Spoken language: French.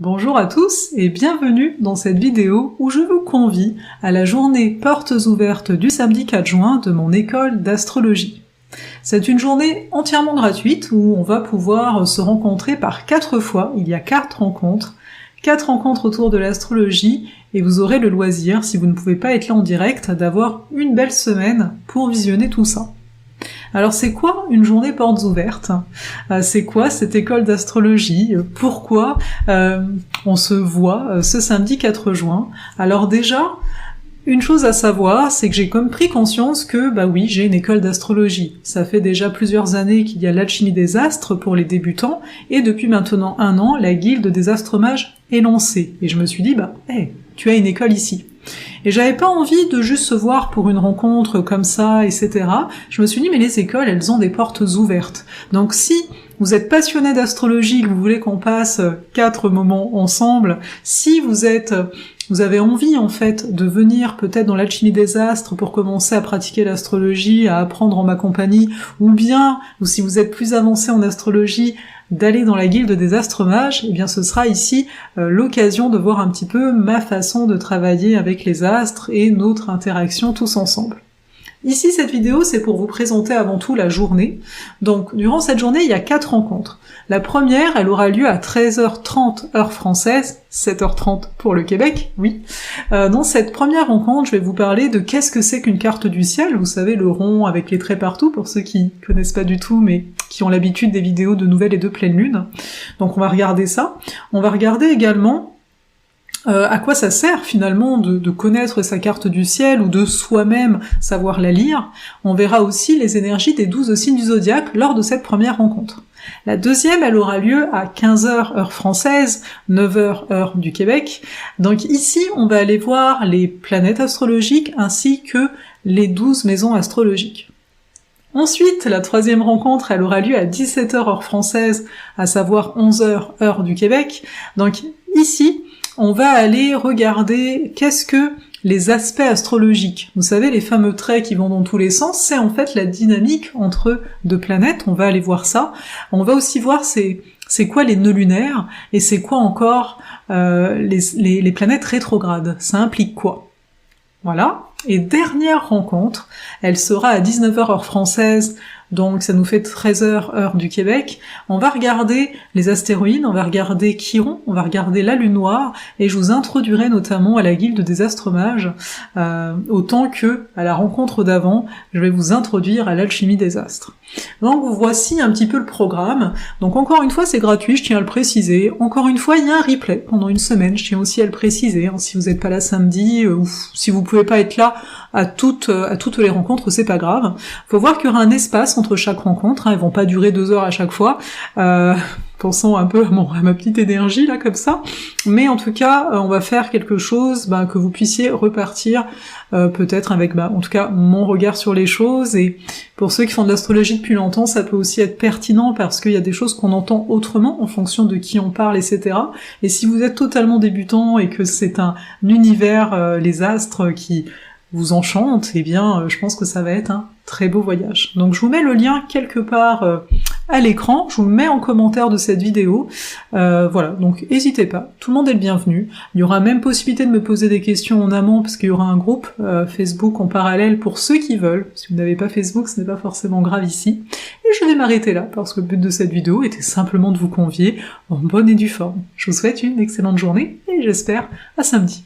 Bonjour à tous et bienvenue dans cette vidéo où je vous convie à la journée portes ouvertes du samedi 4 juin de mon école d'astrologie. C'est une journée entièrement gratuite où on va pouvoir se rencontrer par 4 fois, il y a 4 rencontres autour de l'astrologie et vous aurez le loisir, si vous ne pouvez pas être là en direct, d'avoir une belle semaine pour visionner tout ça. Alors c'est quoi une journée portes ouvertes? C'est quoi cette école d'astrologie? Pourquoi on se voit ce samedi 4 juin? Alors déjà, une chose à savoir, c'est que j'ai comme pris conscience que, oui, j'ai une école d'astrologie. Ça fait déjà plusieurs années qu'il y a l'alchimie des astres pour les débutants, et depuis maintenant 1 an, la guilde des astromages est lancée. Et je me suis dit, tu as une école ici. Et j'avais pas envie de juste se voir pour une rencontre comme ça, etc. Je me suis dit, mais les écoles, elles ont des portes ouvertes. Donc si vous êtes passionné d'astrologie, que vous voulez qu'on passe 4 moments ensemble, si vous avez envie, en fait, de venir peut-être dans l'alchimie des astres pour commencer à pratiquer l'astrologie, à apprendre en ma compagnie, ou si vous êtes plus avancé en astrologie, d'aller dans la guilde des astromages, eh bien ce sera ici l'occasion de voir un petit peu ma façon de travailler avec les astres et notre interaction tous ensemble. Ici, cette vidéo, c'est pour vous présenter avant tout la journée. Donc, durant cette journée, il y a 4 rencontres. La première, elle aura lieu à 13h30 heure française, 7h30 pour le Québec, oui. Dans cette première rencontre, je vais vous parler de qu'est-ce que c'est qu'une carte du ciel, vous savez, le rond avec les traits partout, pour ceux qui connaissent pas du tout, mais qui ont l'habitude des vidéos de nouvelles et de pleine lune. Donc on va regarder ça. On va regarder également à quoi ça sert finalement de connaître sa carte du ciel ou de soi-même savoir la lire. On verra aussi les énergies des 12 signes du zodiaque lors de cette première rencontre. La deuxième, elle aura lieu à 15h heure française, 9h heure du Québec. Donc ici, on va aller voir les planètes astrologiques ainsi que les 12 maisons astrologiques. Ensuite, la troisième rencontre, elle aura lieu à 17h heure française, à savoir 11h heure du Québec. Donc ici, on va aller regarder qu'est-ce que les aspects astrologiques. Vous savez, les fameux traits qui vont dans tous les sens, c'est en fait la dynamique entre 2 planètes, on va aller voir ça. On va aussi voir c'est quoi les nœuds lunaires, et c'est quoi encore les planètes rétrogrades, ça implique quoi. Voilà. Et dernière rencontre, elle sera à 19h heure française, donc ça nous fait 13h heure du Québec. On va regarder les astéroïdes, on va regarder Chiron, on va regarder la lune noire, et je vous introduirai notamment à la guilde des astromages, autant que à la rencontre d'avant, je vais vous introduire à l'alchimie des astres. Donc voici un petit peu le programme. Donc encore une fois, c'est gratuit, je tiens à le préciser. Encore une fois, il y a un replay pendant une semaine, je tiens aussi à le préciser. Si vous n'êtes pas là samedi, ou si vous pouvez pas être là à toutes les rencontres, c'est pas grave. Faut voir qu'il y aura un espace entre chaque rencontre, elles vont pas durer 2 heures à chaque fois. Pensons un peu à ma petite énergie là comme ça, mais en tout cas on va faire quelque chose que vous puissiez repartir peut-être avec en tout cas mon regard sur les choses, et pour ceux qui font de l'astrologie depuis longtemps, ça peut aussi être pertinent parce qu'il y a des choses qu'on entend autrement en fonction de qui on parle, etc. Et si vous êtes totalement débutant et que c'est un univers, les astres qui vous enchante, eh bien je pense que ça va être un très beau voyage. Donc je vous mets le lien quelque part à l'écran, je vous le mets en commentaire de cette vidéo, voilà, donc n'hésitez pas, tout le monde est le bienvenu. Il y aura même possibilité de me poser des questions en amont, parce qu'il y aura un groupe Facebook en parallèle pour ceux qui veulent. Si vous n'avez pas Facebook, ce n'est pas forcément grave ici. Et je vais m'arrêter là, parce que le but de cette vidéo était simplement de vous convier en bonne et due forme. Je vous souhaite une excellente journée, et j'espère à samedi.